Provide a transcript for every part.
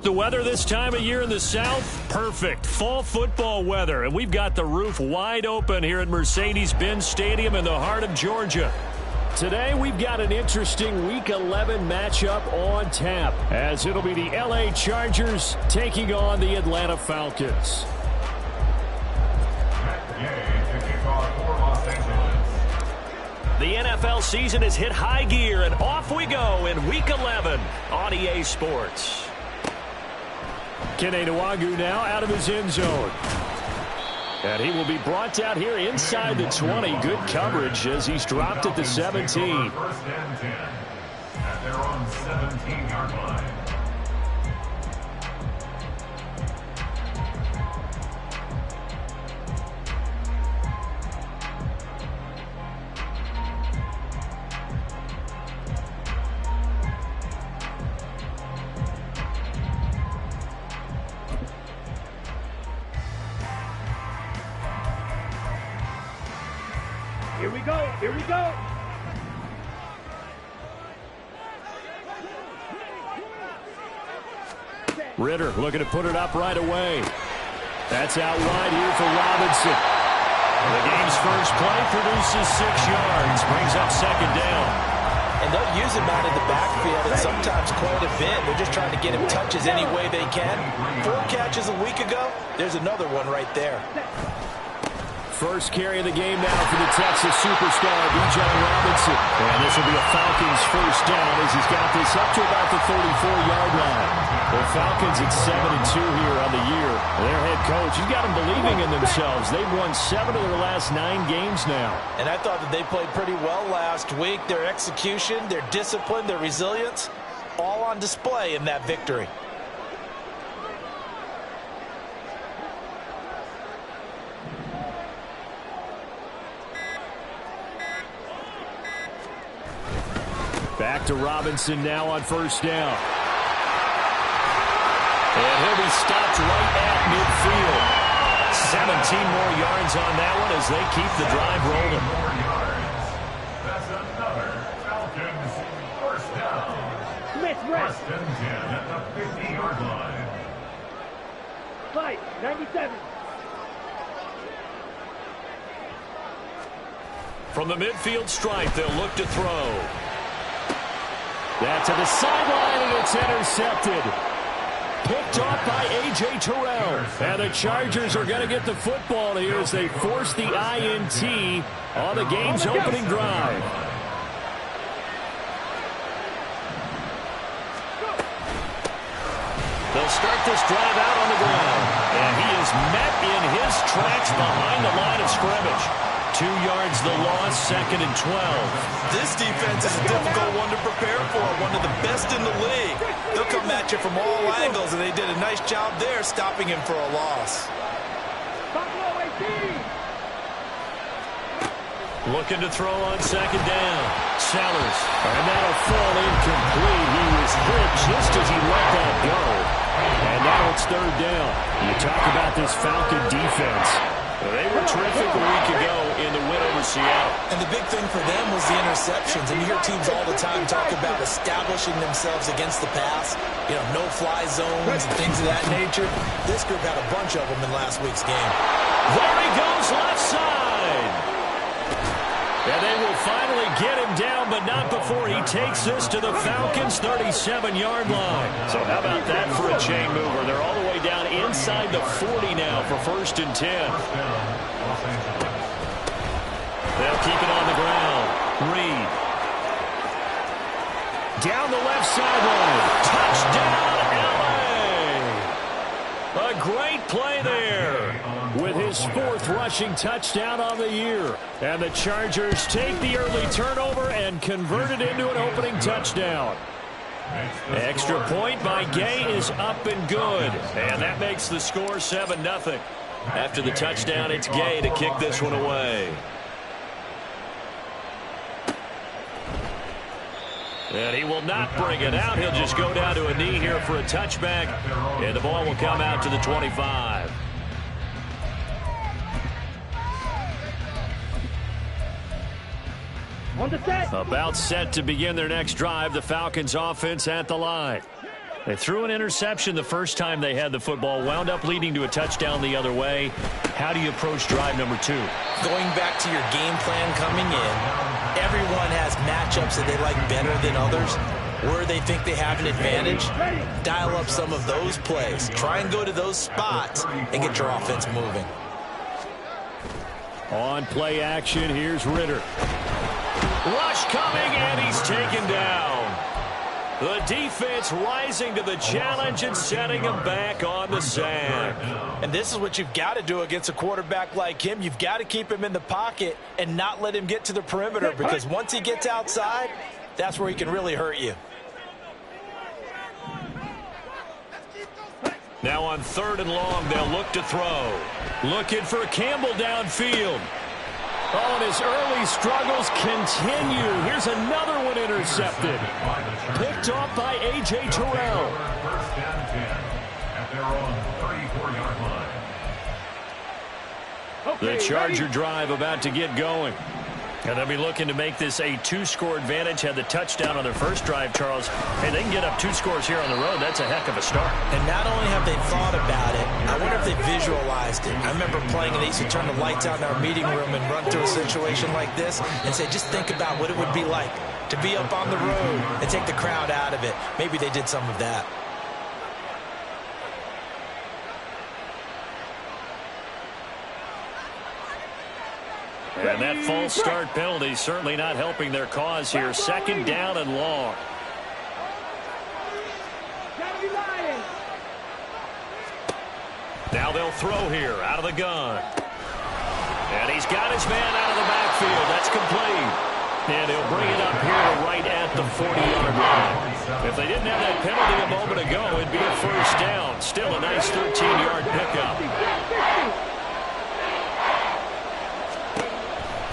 The weather this time of year in the South, perfect. Fall football weather, and we've got the roof wide open here at Mercedes-Benz Stadium in the heart of Georgia. Today, we've got an interesting Week 11 matchup on tap, as it'll be the LA Chargers taking on the Atlanta Falcons. The NFL season has hit high gear, and off we go in Week 11 on EA Sports. Kene Nwagu now out of his end zone. And he will be brought out here inside the 20. Good coverage as he's dropped at the 17. First and 10 at their own 17-yard line. Here we go. Here we go. Ritter looking to put it up right away. That's out wide here for Robinson. The game's first play produces 6 yards. Brings up second down. And they'll use him out in the backfield and sometimes quite a bit. They're just trying to get him touches any way they can. 4 catches a week ago. There's another one right there. First carry of the game now for the Texas superstar, Bijan Robinson. And this will be a Falcons first down as he's got this up to about the 34-yard line. The Falcons at 7-2 here on the year. Their head coach, he's got them believing in themselves. They've won 7 of their last 9 games now. And I thought that they played pretty well last week. Their execution, their discipline, their resilience, all on display in that victory. Back to Robinson now on first down. And he'll be stopped right at midfield. 17 more yards on that one as they keep the drive rolling. That's another Falcons first down. First and 10 at the 50-yard line. Fight, 97. From the midfield stripe, they'll look to throw. That to the sideline, and it's intercepted. Picked off by A.J. Terrell. And the Chargers are going to get the football here as they force the INT on the game's opening drive. They'll start this drive out on the ground. And he is met in his tracks behind the line of scrimmage. 2 yards the loss, second and 12. This defense is a difficult one to prepare for, one of the best in the league. They'll come at you from all angles, and they did a nice job there stopping him for a loss. Looking to throw on second down. Sellers. And that'll fall incomplete. He was hit just as he let that go. And now it's third down. You talk about this Falcon defense. They were terrific a week ago in the win over Seattle. And the big thing for them was the interceptions. And you hear teams all the time talk about establishing themselves against the pass. You know, no-fly zones and things of that nature. This group had a bunch of them in last week's game. There he goes left side. And they will finally get him down, but not before he takes this to the Falcons' 37-yard line. So how about that for a chain mover? They're all the way down inside the 40 now for first and 10. They'll keep it on the ground. Reed. Down the left sideline. Touchdown, L.A. A great play there with his 4th rushing touchdown on the year. And the Chargers take the early turnover and convert it into an opening touchdown. Extra point by Gay is up and good. And that makes the score 7-0. After the touchdown, it's Gay to kick this one away. And he will not bring it out. He'll just go down to a knee here for a touchback. And the ball will come out to the 25. On the set. About set to begin their next drive. The Falcons offense at the line. They threw an interception the first time they had the football, wound up leading to a touchdown the other way. How do you approach drive number 2? Going back to your game plan coming in, everyone has matchups that they like better than others. Where they think they have an advantage, dial up some of those plays. Try and go to those spots and get your offense moving. On play action, here's Ritter. Rush coming, and he's taken down. The defense rising to the challenge and setting him back on the sack. And this is what you've got to do against a quarterback like him. You've got to keep him in the pocket and not let him get to the perimeter, because once he gets outside, that's where he can really hurt you. Now on 3rd and long, they'll look to throw. Looking for Campbell downfield. Oh, and his early struggles continue. Here's another one intercepted. Picked off by A.J. Terrell. First and 10 at their own 34-yard line. The Charger drive about to get going. And they'll be looking to make this a 2-score advantage. Had the touchdown on their first drive, Charles. Hey, they can get up 2 scores here on the road. That's a heck of a start. And not only have they thought about it, I wonder if they visualized it. I remember playing, and they used to turn the lights out in our meeting room and run through a situation like this and say, just think about what it would be like to be up on the road and take the crowd out of it. Maybe they did some of that. And that false start penalty certainly not helping their cause here. 2nd down and long. Now they'll throw here out of the gun. And he's got his man out of the backfield. That's complete. And he'll bring it up here to right at the 40-yard line. If they didn't have that penalty a moment ago, it'd be a 1st down. Still a nice 13-yard pickup.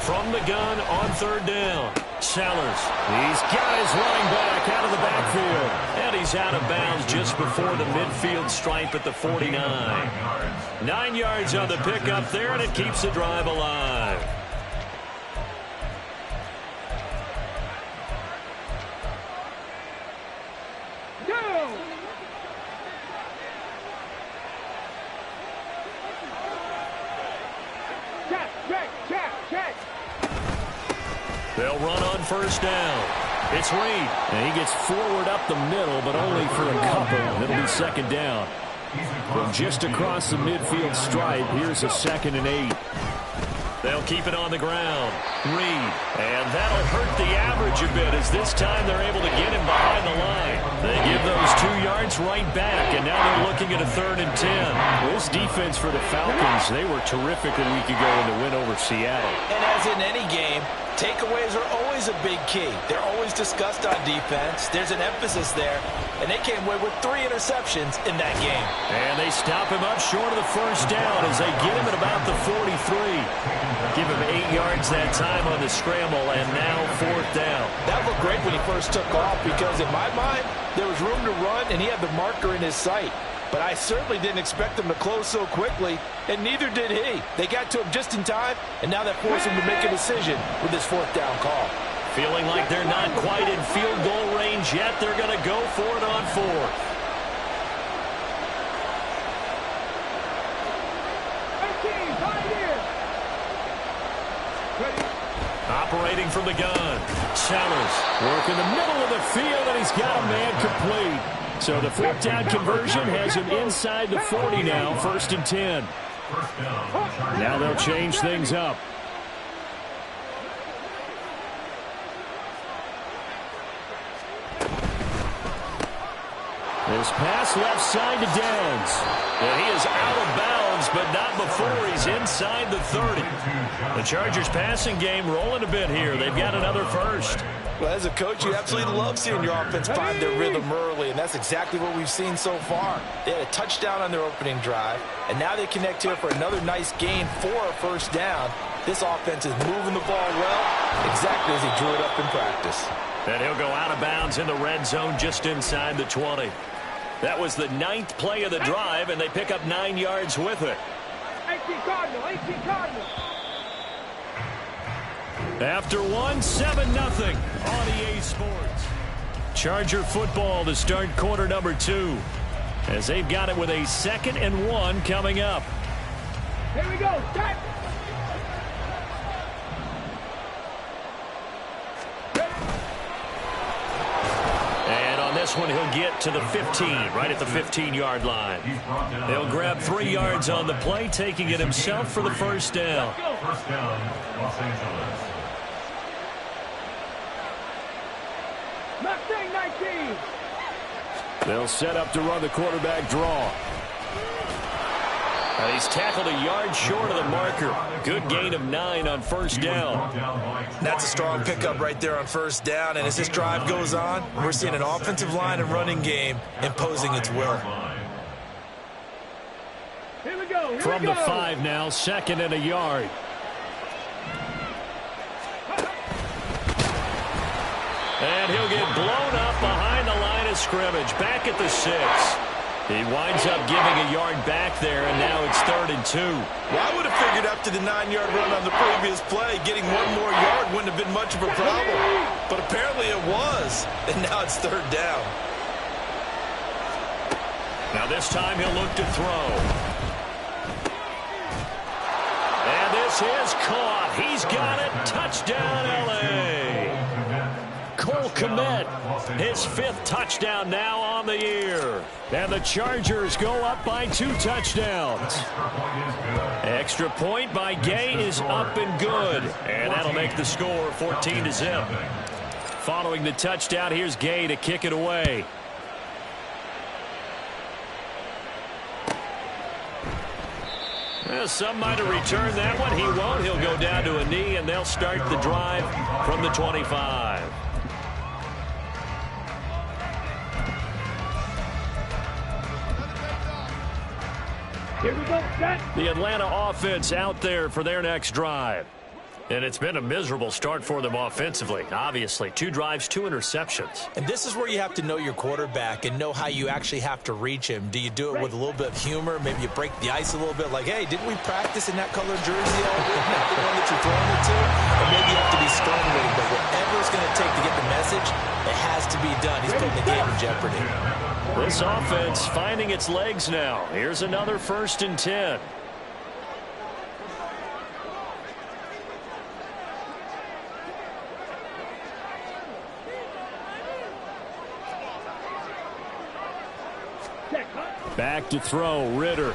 From the gun on 3rd down. Sellers. He's got his running back out of the backfield. And he's out of bounds just before the midfield stripe at the 49. 9 yards on the pickup there, and it keeps the drive alive. They'll run on 1st down. It's Reed. And he gets forward up the middle, but only for a couple. It'll be 2nd down. From just across the midfield stripe, here's a 2nd and 8. They'll keep it on the ground. Reed. And that'll hurt the average a bit, as this time they're able to get him behind the line. They give those 2 yards right back, and now they're looking at a 3rd and 10. This defense for the Falcons, they were terrific a week ago in the win over Seattle. And as in any game, takeaways are always a big key. They're always discussed on defense. There's an emphasis there, and they came away with 3 interceptions in that game. And they stop him up short of the 1st down as they get him at about the 43. Give him 8 yards that time on the scramble, and now 4th down. That looked great when he first took off, because in my mind, there was room to run, and he had the marker in his sight. But I certainly didn't expect him to close so quickly, and neither did he. They got to him just in time, and now that forced him to make a decision with this 4th down call. Feeling like they're not quite in field goal range yet, they're going to go for it on 4th. Operating from the gun. Sellers working the middle of the field, and he's got a man complete. So the 4th down conversion has him inside the 40 now, 1st and 10. Now they'll change things up. This pass left side to Downs. And he is out of bounds, but not before he's inside the 30. The Chargers passing game rolling a bit here. They've got another 1st. Well, as a coach, you absolutely love seeing your offense find their rhythm early, and that's exactly what we've seen so far. They had a touchdown on their opening drive, and now they connect here for another nice gain for a 1st down. This offense is moving the ball well, exactly as he drew it up in practice. And he'll go out of bounds in the red zone just inside the 20. That was the 9th play of the drive, and they pick up 9 yards with it. 18 Cardinal, 18 Cardinal. After 1, 7-0 on EA Sports. Charger football to start quarter number 2. As they've got it with a 2nd and 1 coming up. Here we go. Start. And on this one, he'll get to the 15, right at the 15-yard line. He'll grab 3 yards on the play, taking it himself for the first down. First down, Los Angeles. Mustang 19. They'll set up to run the quarterback draw. And he's tackled a yard short of the marker. Good gain of 9 on first down. That's a strong pickup right there on first down. And as this drive goes on, we're seeing an offensive line and running game imposing its will. Here we go. From the 5 now, 2nd and a yard. And he'll get blown up behind the line of scrimmage. Back at the 6. He winds up giving a yard back there, and now it's 3rd and 2. Well, I would have figured after the 9-yard run on the previous play, getting 1 more yard wouldn't have been much of a problem. But apparently it was, and now it's 3rd down. Now this time he'll look to throw. And this is caught. He's got it. Touchdown, L.A. Cole Kmet, his 5th touchdown now on the year. And the Chargers go up by 2 touchdowns. Extra point by Gay is up and good. And that'll make the score 14-0. Following the touchdown, here's Gay to kick it away. Well, some might have returned that one. He won't. He'll go down to a knee, and they'll start the drive from the 25. Here we go. Set. The Atlanta offense out there for their next drive. And it's been a miserable start for them offensively. Obviously, 2 drives, 2 interceptions. And this is where you have to know your quarterback and know how you actually have to reach him. Do you do it with a little bit of humor? Maybe you break the ice a little bit like, hey, didn't we practice in that color jersey? Isn't that the one that you're throwing it to? Or maybe you have to be stern with him. But whatever it's going to take to get the message, it has to be done. He's putting the game in jeopardy. This offense finding its legs now. Here's another 1st and 10. Back to throw, Ritter.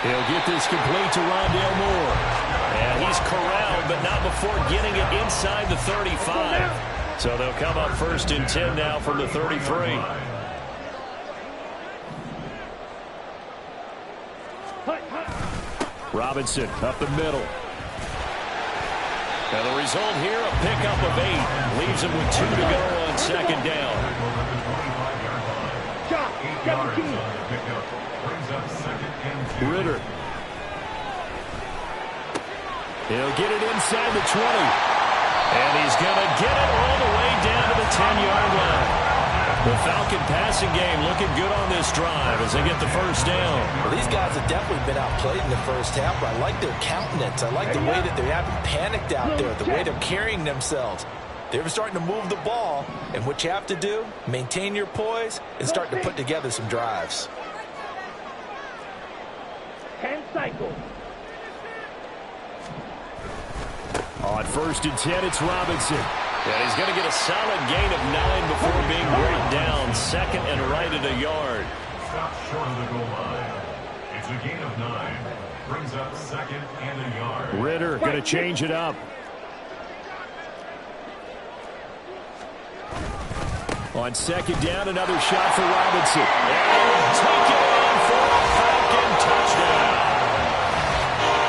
He'll get this complete to Rondale Moore. And he's corralled, but not before getting it inside the 35. So they'll come up 1st and 10 now from the 33. Robinson up the middle. And the result here, a pickup of 8. Leaves him with 2 to go on 2nd down. Ritter. He'll get it inside the 20. And he's going to get it all the way down to the 10-yard line. The Falcon passing game looking good on this drive as they get the 1st down. Well, these guys have definitely been outplayed in the first half, but I like their countenance. I like the way that they haven't panicked out there, the way they're carrying themselves. They're starting to move the ball, and what you have to do, maintain your poise and start to put together some drives. 10 cycles. On 1st and 10, it's Robinson. And he's going to get a solid gain of 9 before being brought down. 2nd and right at a yard. Stop short of the goal line. It's a gain of 9. Brings up 2nd and a yard. Ritter going to change it up. On 2nd down, another shot for Robinson. And take it in for a Falcon touchdown.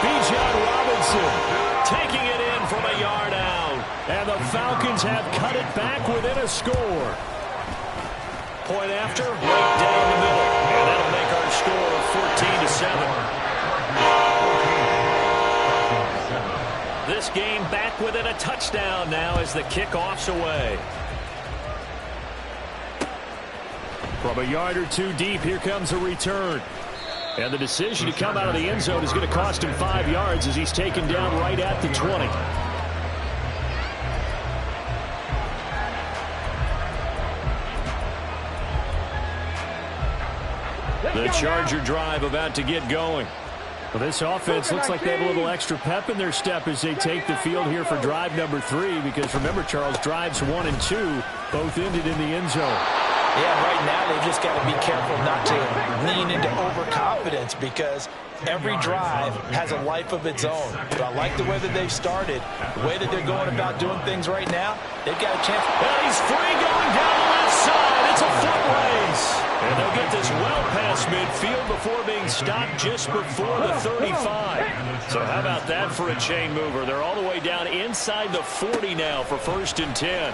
Bijan Robinson taking it in from a yard out. And the Falcons have cut it back within a score. Point after, right down the middle. And that'll make our score 14-7. This game back within a touchdown now as the kickoff's away. From a yard or 2 deep, here comes a return. And the decision to come out of the end zone is going to cost him 5 yards as he's taken down right at the 20. The Charger drive about to get going. Well, this offense looks like they have a little extra pep in their step as they take the field here for drive number 3, because remember, Charles, drives 1 and 2 both ended in the end zone. Yeah, right now they've just got to be careful not to lean into overconfidence, because every drive has a life of its own. But I like the way that they've started, the way that they're going about doing things right now. They've got a chance. Well, he's free going down the left side. It's a foot race. And they'll get this well past midfield before being stopped just before the 35. So how about that for a chain mover? They're all the way down inside the 40 now for 1st and 10.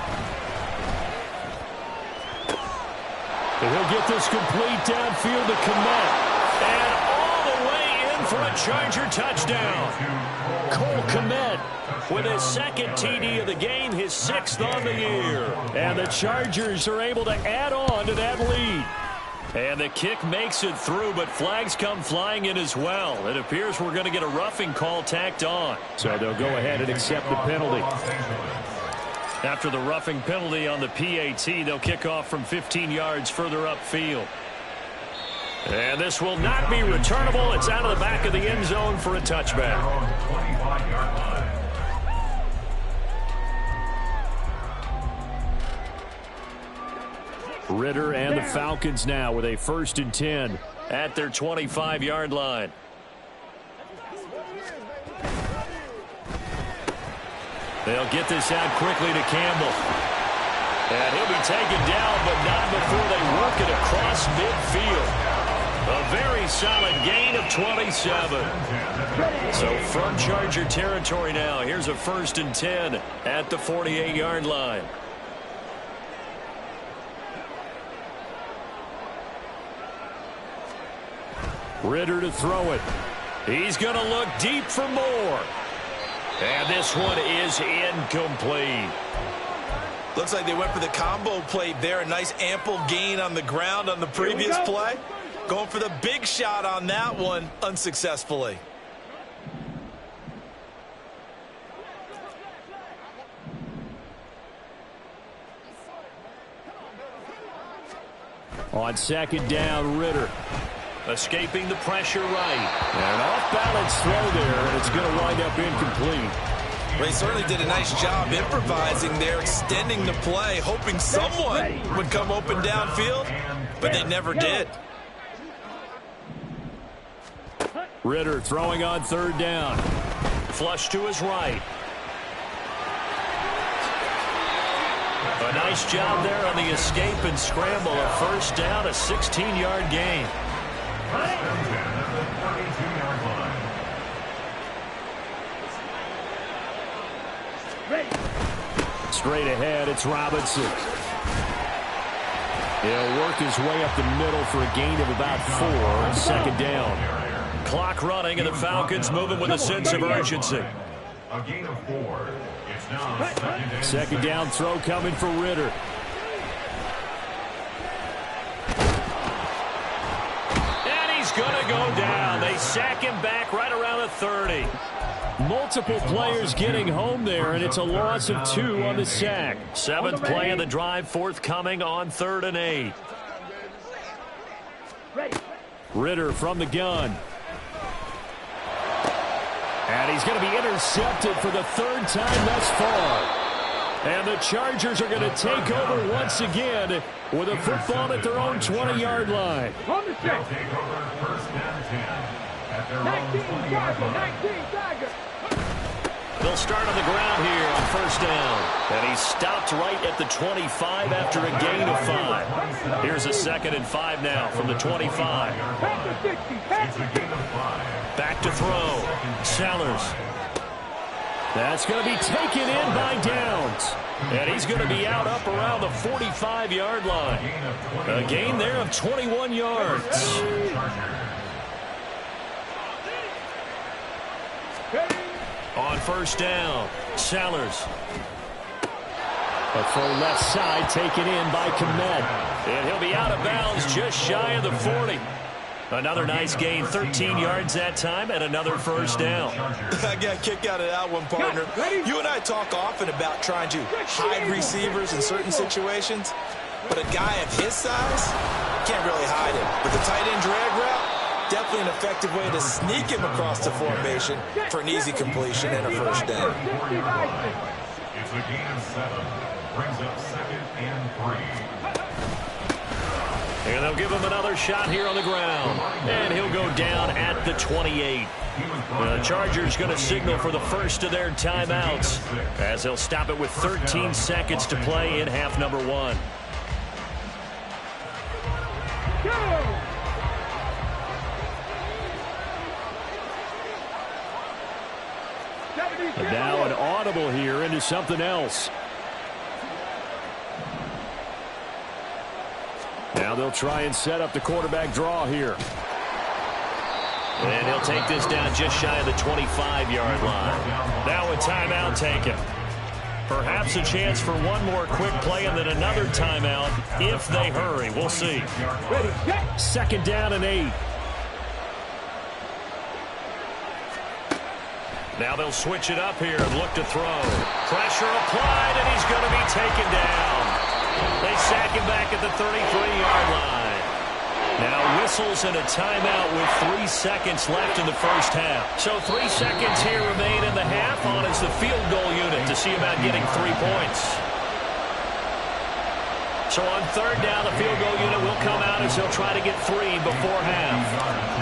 And he'll get this complete downfield to Komet. And all the way in for a Charger touchdown. Cole Komet with his 2nd TD of the game, his 6th on the year. And the Chargers are able to add on to that lead. And the kick makes it through, but flags come flying in as well. It appears we're going to get a roughing call tacked on. So they'll go ahead and accept the penalty. After the roughing penalty on the PAT, they'll kick off from 15 yards further upfield. And this will not be returnable. It's out of the back of the end zone for a touchback. Ritter and the Falcons now with a 1st and 10 at their 25-yard line. They'll get this out quickly to Campbell. And he'll be taken down, but not before they work it across midfield. A very solid gain of 27. So from Charger territory now, here's a 1st and 10 at the 48-yard line. Ritter to throw it. He's going to look deep for more. And this one is incomplete. Looks like they went for the combo play there. A nice ample gain on the ground on the previous play. Going for the big shot on that one unsuccessfully. On 2nd down, Ritter. Escaping the pressure right. And off-balance throw there, and it's going to wind up incomplete. They certainly did a nice job improvising there, extending the play, hoping someone would come open downfield, but they never did. Ritter throwing on 3rd down. Flush to his right. A nice job there on the escape and scramble. A 1st down, a 16-yard gain. Straight ahead, it's Robinson. He'll work his way up the middle for a gain of about 4 on 2nd down. Clock running, and the Falcons moving with a sense of urgency. A gain of 4. It's now 2nd down throw coming for Ritter. And he's going to go down. They sack him back right around the 30. Multiple players getting home there, and it's a loss of 2 on the sack. 7th play of the drive, forthcoming on 3rd and 8. Ritter from the gun. And he's going to be intercepted for the 3rd time thus far. And the Chargers are going to take over once again with a football at their own 20-yard line. On the check. 19 Charger. They'll start on the ground here on 1st down. And he's stopped right at the 25 after a gain of 5. Here's a 2nd and 5 now from the 25. Back to throw. Sellers. That's going to be taken in by Downs. And he's going to be out up around the 45-yard line. A gain there of 21 yards. On 1st down, Sellers. A throw left side taken in by Komet. And he'll be out of bounds just shy of the 40. Another nice gain, 13 yards that time, and another 1st down. I got a kick out of that one, partner. You and I talk often about trying to hide receivers in certain situations, but a guy of his size, Can't really hide him. But the tight end drag route, definitely an effective way to sneak him across the formation for an easy completion and a first down. It's a gain of 7. Brings up 2nd and 3. And they'll give him another shot here on the ground. And he'll go down at the 28. The Chargers going to signal for the first of their timeouts as they'll stop it with 13 seconds to play in half number 1. And now an audible here into something else. Now they'll try and set up the quarterback draw here. And he'll take this down just shy of the 25-yard line. Now a timeout taken. Perhaps a chance for one more quick play and then another timeout if they hurry. We'll see. 2nd down and 8. Now they'll switch it up here and look to throw. Pressure applied, and he's going to be taken down. They sack him back at the 33-yard line. Now whistles and a timeout with 3 seconds left in the first half. So 3 seconds here remain in the half on as the field goal unit to see about getting 3 points. So on 3rd down, the field goal unit will come out as they'll try to get 3 before half.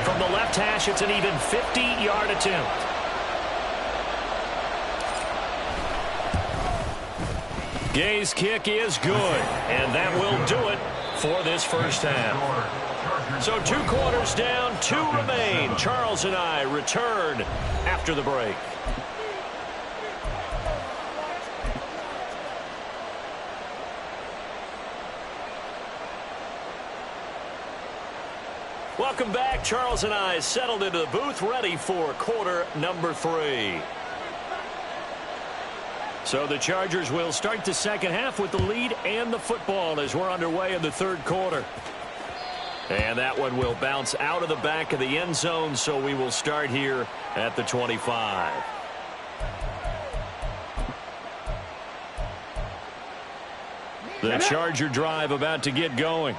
From the left hash, it's an even 50-yard attempt. Gay's kick is good, and that will do it for this first half. So 2 quarters down, 2 remain. Charles and I return after the break. Welcome back. Charles and I settled into the booth, ready for quarter number 3. So the Chargers will start the second half with the lead and the football as we're underway in the 3rd quarter. And that one will bounce out of the back of the end zone, so we will start here at the 25. The Charger drive about to get going.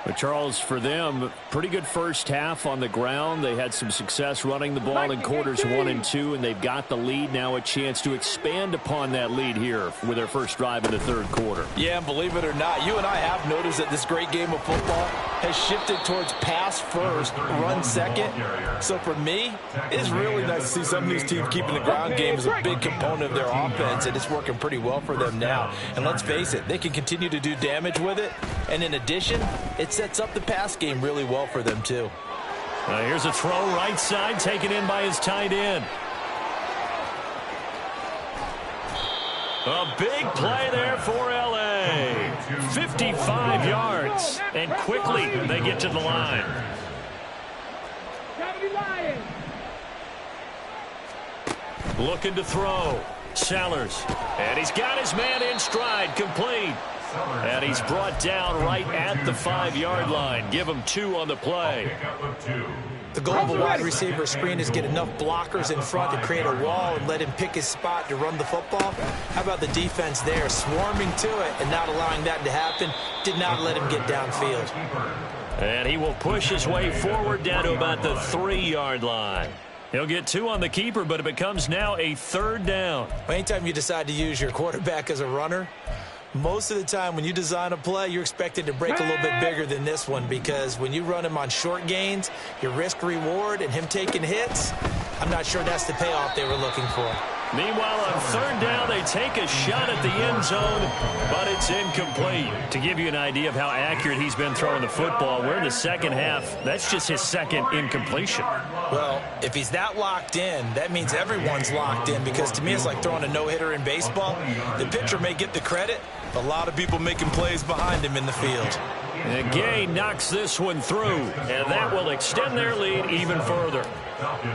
But Charles, for them, pretty good first half on the ground. They had some success running the ball in quarters 1 and 2, and they've got the lead. Now a chance to expand upon that lead here with their first drive in the 3rd quarter. Yeah, and believe it or not, you and I have noticed that this great game of football has shifted towards pass first, run second. So for me, it's really nice to see some of these teams keeping the ground game as a big component of their offense, and it's working pretty well for them now. And let's face it, they can continue to do damage with it. And in addition, it sets up the pass game really well for them, too. Here's a throw right side, taken in by his tight end. A big play there for L.A. 55 yards. And quickly they get to the line. Looking to throw. Sellers. And he's got his man in stride, complete. And he's brought down right at the 5-yard line. Give him 2 on the play. The goal of a wide receiver screen is get enough blockers in front to create a wall and let him pick his spot to run the football. How about the defense there, swarming to it and not allowing that to happen? Did not let him get downfield. And he will push his way forward down to about the 3-yard line. He'll get 2 on the keeper, but it becomes now a 3rd down. Anytime you decide to use your quarterback as a runner, most of the time when you design a play, you're expected to break a little bit bigger than this one, because when you run him on short gains, your risk-reward and him taking hits, I'm not sure that's the payoff they were looking for. Meanwhile, on 3rd down, they take a shot at the end zone, but it's incomplete. To give you an idea of how accurate he's been throwing the football, we're in the second half. That's just his 2nd incompletion. Well, if he's that locked in, that means everyone's locked in, because to me it's like throwing a no-hitter in baseball. The pitcher may get the credit, but a lot of people making plays behind him in the field. And Gay knocks this one through, and that will extend their lead even further.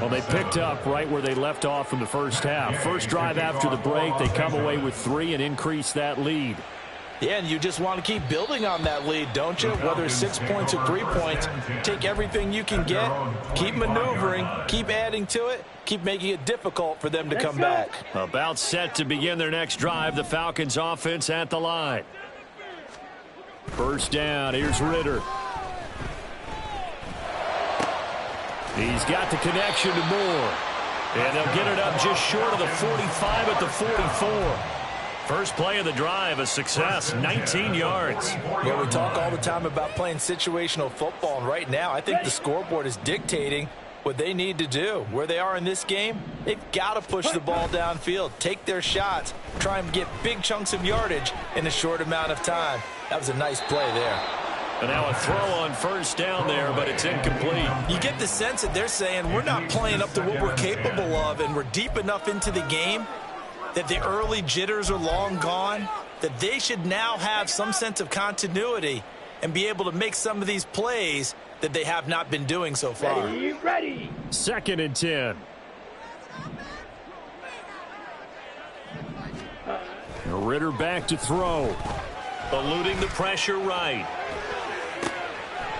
Well, they picked up right where they left off in the first half. First drive after the break, they come away with 3 and increase that lead. Yeah, and you just want to keep building on that lead, don't you? Whether it's 6 points or 3 points, take everything you can get, keep maneuvering, keep adding to it, keep making it difficult for them to come back. About set to begin their next drive, the Falcons offense at the line. First down, here's Ritter. He's got the connection to Moore. And they'll get it up just short of the 45 at the 44. First play of the drive, a success, 19 yards. Yeah, we talk all the time about playing situational football, and right now I think the scoreboard is dictating what they need to do. Where they are in this game, they've got to push the ball downfield, take their shots, try and get big chunks of yardage in a short amount of time. That was a nice play there. And now a throw on first down there, but it's incomplete. You get the sense that they're saying we're not playing up to what we're capable of, and we're deep enough into the game that the early jitters are long gone, that they should now have some sense of continuity and be able to make some of these plays that they have not been doing so far. Ready. 2nd and 10. Ritter back to throw. Eluding the pressure right.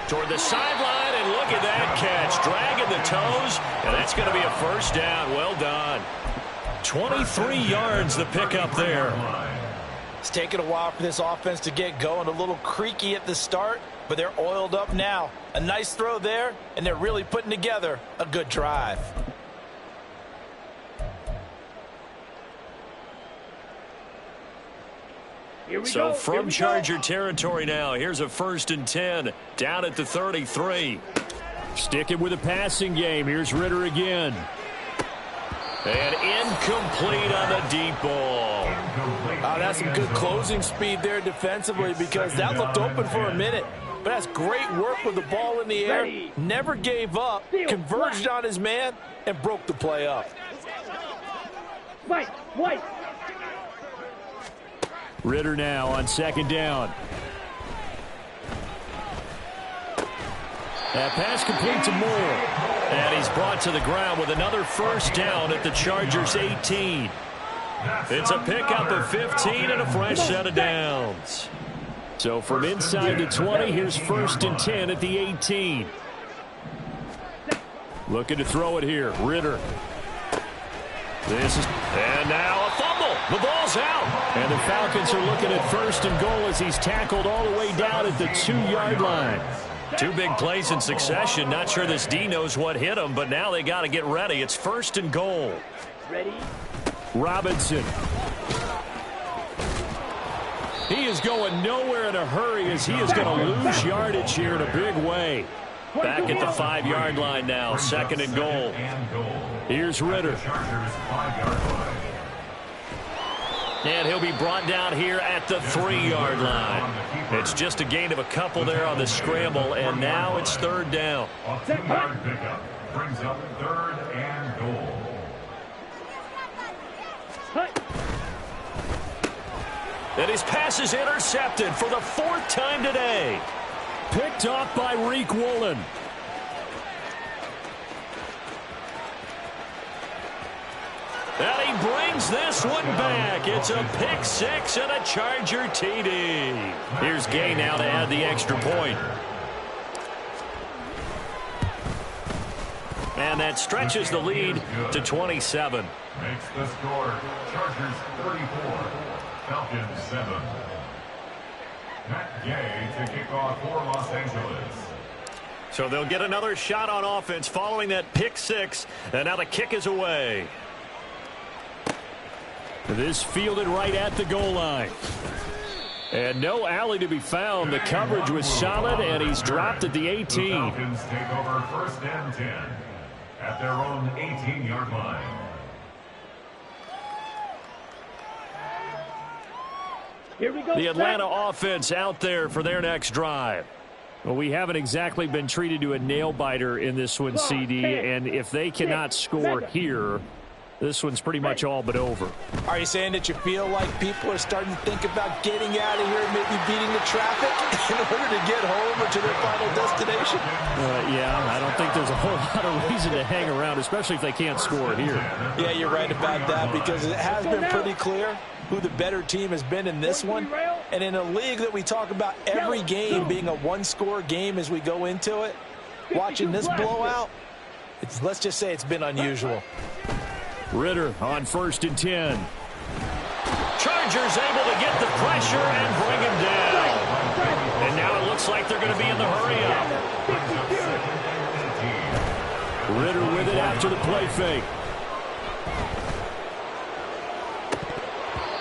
Toward the sideline, and look at that catch. Dragging the toes, and that's going to be a first down. Well done. 23 yards the pickup there. It's taken a while for this offense to get going. A little creaky at the start, but they're oiled up now. A nice throw there, and they're really putting together a good drive. So from Charger territory now, here's a 1st and 10 down at the 33. Sticking with the passing game. Here's Ritter again. And incomplete on the deep ball. That's some good closing speed there defensively, because that looked open for a minute. But that's great work with the ball in the air. Never gave up, converged on his man, and broke the play up. White. Ritter now on 2nd down. That pass complete to Moore. And he's brought to the ground with another first down at the Chargers 18. It's a pickup of 15 and a fresh set of downs. So from inside the 20, here's 1st and 10 at the 18. Looking to throw it here. Ritter. And now a fumble. The ball's out. And the Falcons are looking at 1st and goal as he's tackled all the way down at the 2-yard line. 2 big plays in succession. Not sure this D knows what hit him, but now they got to get ready. It's 1st and goal. Ready. Robinson. He is going nowhere in a hurry as he is going to lose yardage here in a big way. Back at the 5-yard line now, 2nd and goal. Here's Ritter. And he'll be brought down here at the 3-yard line. It's just a gain of a couple there on the scramble, and now it's 3rd down. A 2-yard pickup brings up 3rd and goal. And his pass is intercepted for the 4th time today. Picked off by Reek Woolen. And he brings this one back. It's a pick 6 and a Charger TD. Here's Gay now to add the extra point. And that stretches the lead to 27. Makes the score Chargers 34, Falcons 7. Matt Gay to kick off for Los Angeles. So they'll get another shot on offense following that pick 6. And now the kick is away. This fielded right at the goal line. And no alley to be found. The coverage was solid, and he's dropped at the 18. The Falcons take over 1st and 10 at their own 18-yard line. Here we go. The Atlanta offense out there for their next drive. Well, we haven't exactly been treated to a nail-biter in this one, CD, and if they cannot score here, this one's pretty much all but over. Are you saying that you feel like people are starting to think about getting out of here and maybe beating the traffic in order to get home or to their final destination? Yeah, I don't think there's a whole lot of reason to hang around, especially if they can't score here. Yeah, you're right about that, because it has been pretty clear who the better team has been in this one. And in a league that we talk about every game being a one-score game as we go into it, watching this blowout, let's just say it's been unusual. Ritter on 1st and 10. Chargers able to get the pressure and bring him down. And now it looks like they're going to be in the hurry up. Ritter with it after the play fake.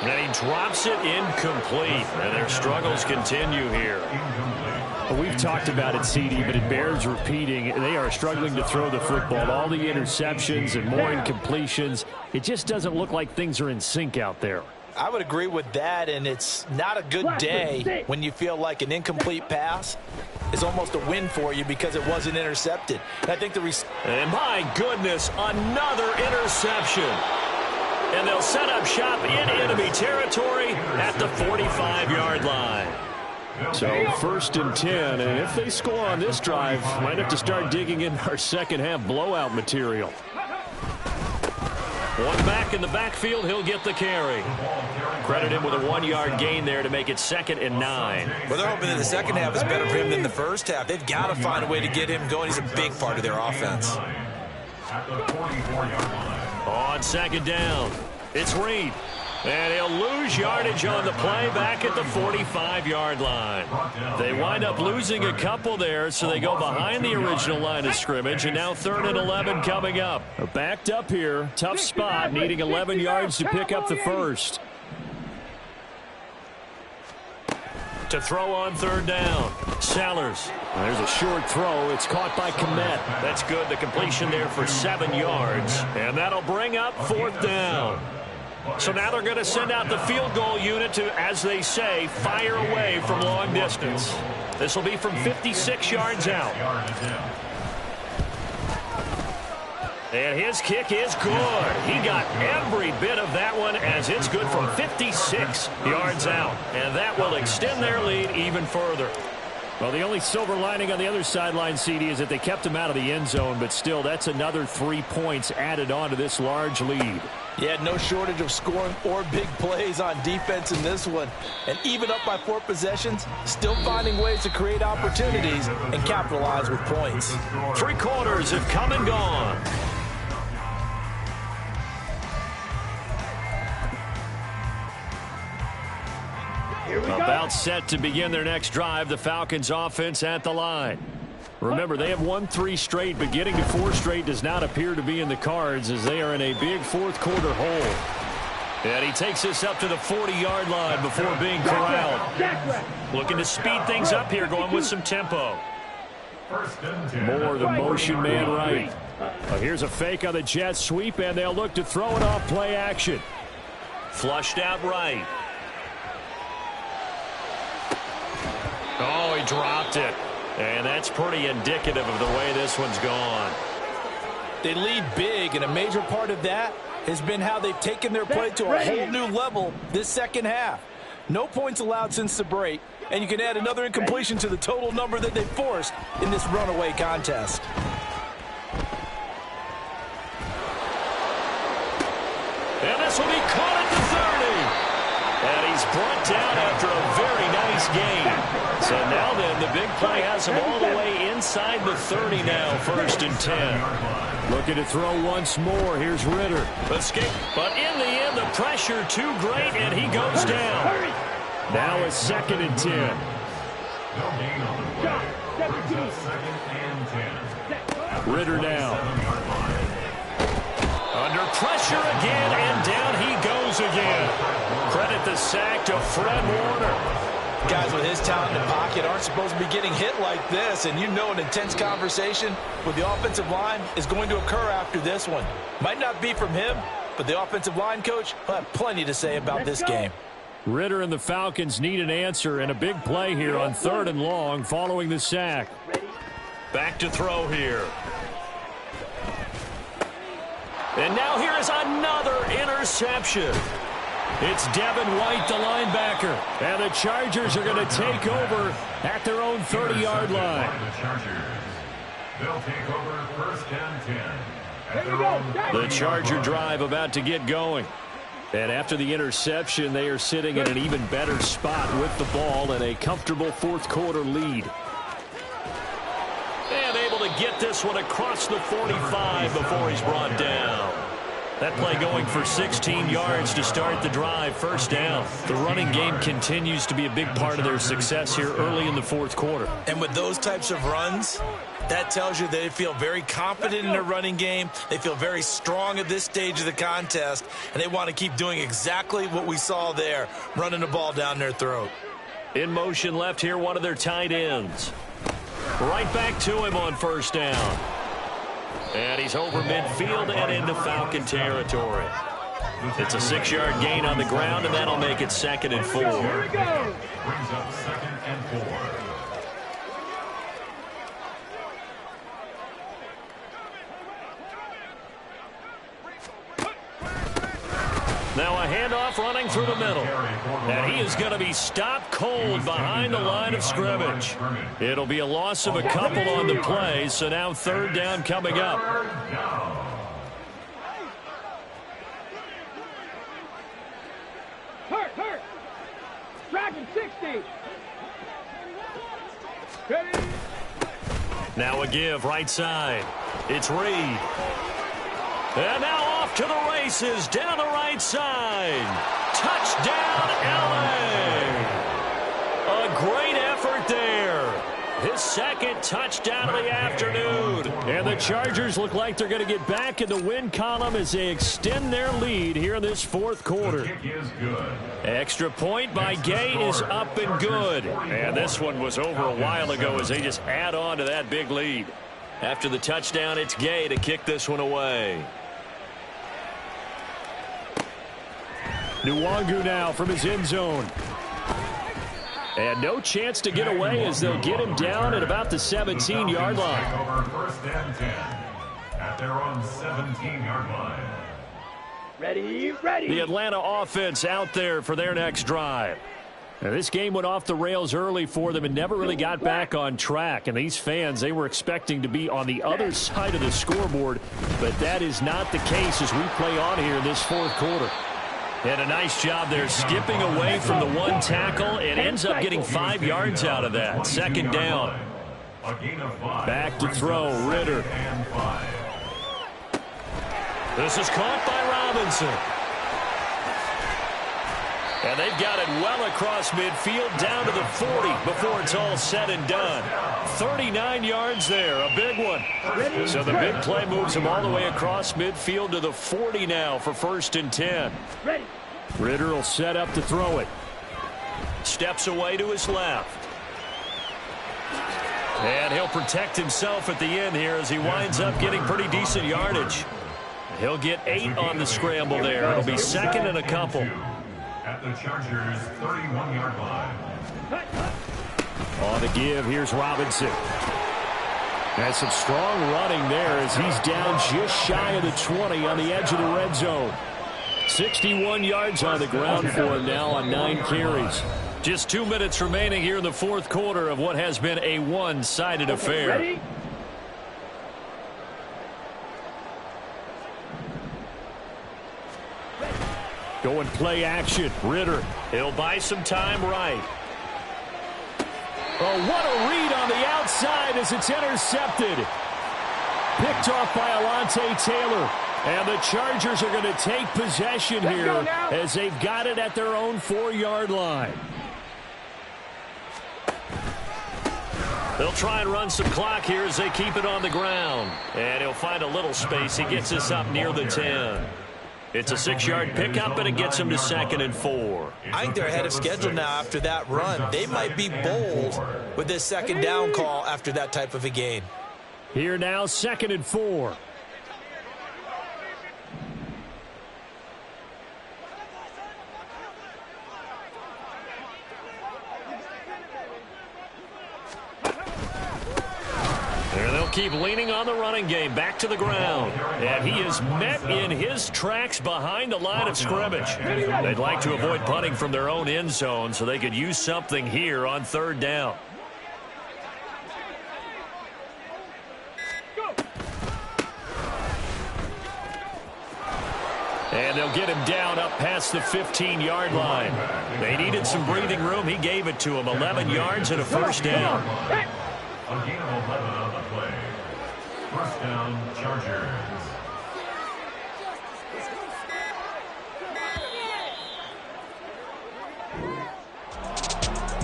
And he drops it incomplete. And their struggles continue here. Well, we've talked about it, CD, but it bears repeating. They are struggling to throw the football. All the interceptions and more incompletions. It just doesn't look like things are in sync out there. I would agree with that, and it's not a good day when you feel like an incomplete pass is almost a win for you because it wasn't intercepted. And I think and my goodness, another interception. And they'll set up shop in enemy territory at the 45-yard line. So 1st and 10, and if they score on this drive, might have to start digging in our second-half blowout material. One back in the backfield, he'll get the carry. Credit him with a 1-yard gain there to make it 2nd and 9. Well, they're hoping that the second half is better for him than the first half. They've got to find a way to get him going. He's a big part of their offense. On 2nd down, it's Reed. And he'll lose yardage on the play back at the 45-yard line. They wind up losing a couple there, so they go behind the original line of scrimmage, and now 3rd and 11 coming up. Backed up here, tough spot, needing 11 yards to pick up the first. To throw on 3rd down, Sellers. There's a short throw. It's caught by Komet. That's good. The completion there for 7 yards. And that'll bring up 4th down. So now they're going to send out the field goal unit to, as they say, fire away from long distance. This will be from 56 yards out. And his kick is good. He got every bit of that one as it's good from 56 yards out. And that will extend their lead even further. Well, the only silver lining on the other sideline, CD, is that they kept him out of the end zone, but still, that's another 3 points added on to this large lead. Yeah, no shortage of scoring or big plays on defense in this one. And even up by 4 possessions, still finding ways to create opportunities and capitalize with points. 3 quarters have come and gone. About set to begin their next drive, the Falcons offense at the line. Remember, they have won 3 straight, but getting to 4 straight does not appear to be in the cards as they are in a big 4th quarter hole. And he takes this up to the 40-yard line before being corralled. Looking to speed things up here, going with some tempo. More the motion man right. Here's a fake on the jet sweep, and they'll look to throw it off play action. Flushed out right. Oh, he dropped it. And that's pretty indicative of the way this one's gone. They lead big, and a major part of that has been how they've taken their play to a whole new level this second half. No points allowed since the break, and you can add another incompletion to the total number that they forced in this runaway contest. And this will be caught at the 30. And he's brought down after a very nice gain. So now then, the big play has him all the way inside the 30 now, 1st and 10. Looking to throw once more. Here's Ritter. Escape. But in the end, the pressure too great, and he goes down. Now a 2nd and 10. Ritter now. Under pressure again, and down he goes again. Credit the sack to Fred Warner. Guys with his talent in the pocket aren't supposed to be getting hit like this, and you know an intense conversation with the offensive line is going to occur after this one. Might not be from him, but the offensive line coach will have plenty to say about this game. Ritter and the Falcons need an answer, and a big play here on 3rd and long following the sack. Back to throw here. And now here is another interception. It's Devin White, the linebacker. And the Chargers are going to take over at their own 30-yard line. They'll take over 1st and 10. The Charger drive about to get going. And after the interception, they are sitting in an even better spot with the ball and a comfortable 4th quarter lead. And able to get this one across the 45 before he's brought down. That play going for 16 yards to start the drive. First down. The running game continues to be a big part of their success here early in the fourth quarter. And with those types of runs, that tells you they feel very confident in their running game. They feel very strong at this stage of the contest, and they want to keep doing exactly what we saw there, running the ball down their throat. In motion left here, one of their tight ends. Right back to him on first down. And he's over midfield and into Falcon territory. It's a 6-yard gain on the ground, and that'll make it 2nd and 4. Brings up 2nd and 4. Now a handoff running through the middle. And he is going to be stopped cold behind the line of scrimmage. It'll be a loss of a couple on the play, so now 3rd down coming up. Hurt. Dragon 60. Ready. Now a give right side. It's Reed. And now off to the races down the right side. Touchdown, LA. A great effort there. His 2nd touchdown of the afternoon. And the Chargers look like they're going to get back in the win column as they extend their lead here in this 4th quarter. Extra point by Gay is up and good. And this one was over a while ago as they just add on to that big lead. After the touchdown, it's Gay to kick this one away. Nwangu now from his end zone. And no chance to get away as they'll get him down at about the 17-yard line. Over 1st and 10 at their own 17-yard line. Ready. The Atlanta offense out there for their next drive. Now, this game went off the rails early for them and never really got back on track. And these fans, they were expecting to be on the other side of the scoreboard. But that is not the case as we play on here in this 4th quarter. And a nice job there skipping away from the one tackle. It ends up getting 5 yards out of that. 2nd down. Back to throw, Ritter. This is caught by Robinson. And they've got it well across midfield down to the 40 before it's all said and done. 39 yards there, a big one. So the big play moves him all the way across midfield to the 40 now for 1st and 10. Ritter will set up to throw it. Steps away to his left. And he'll protect himself at the end here as he winds up getting pretty decent yardage. He'll get 8 on the scramble there. It'll be 2nd and a couple. At the Chargers' 31-yard line. On the give, here's Robinson. Has some strong running there as he's down just shy of the 20 on the edge of the red zone. 61 yards on the ground for him now on 9 carries. Just 2 minutes remaining here in the 4th quarter of what has been a one-sided affair. Ready. Going play action. Ritter. He'll buy some time right. Oh, what a read on the outside as it's intercepted. Picked off by Alontae Taylor. And the Chargers are going to take possession here as they've got it at their own 4-yard line. They'll try and run some clock here as they keep it on the ground. And he'll find a little space. He gets us up near the 10. It's a 6-yard pickup, and it gets him to 2nd and 4. I think they're ahead of schedule now after that run. They might be bold with this 2nd down call after that type of a gain. Here now, 2nd and 4. They'll keep leaning on the running game back to the ground. And he is met in his tracks behind the line of scrimmage. They'd like to avoid punting from their own end zone so they could use something here on 3rd down. And they'll get him down up past the 15-yard line. They needed some breathing room. He gave it to him. 11 yards and a 1st down. A gain of 11 on the play. 1st down, Chargers.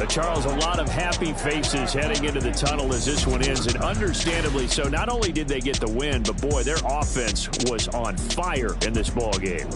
Charles, a lot of happy faces heading into the tunnel as this one ends, and understandably so. Not only did they get the win, but boy, their offense was on fire in this ball game.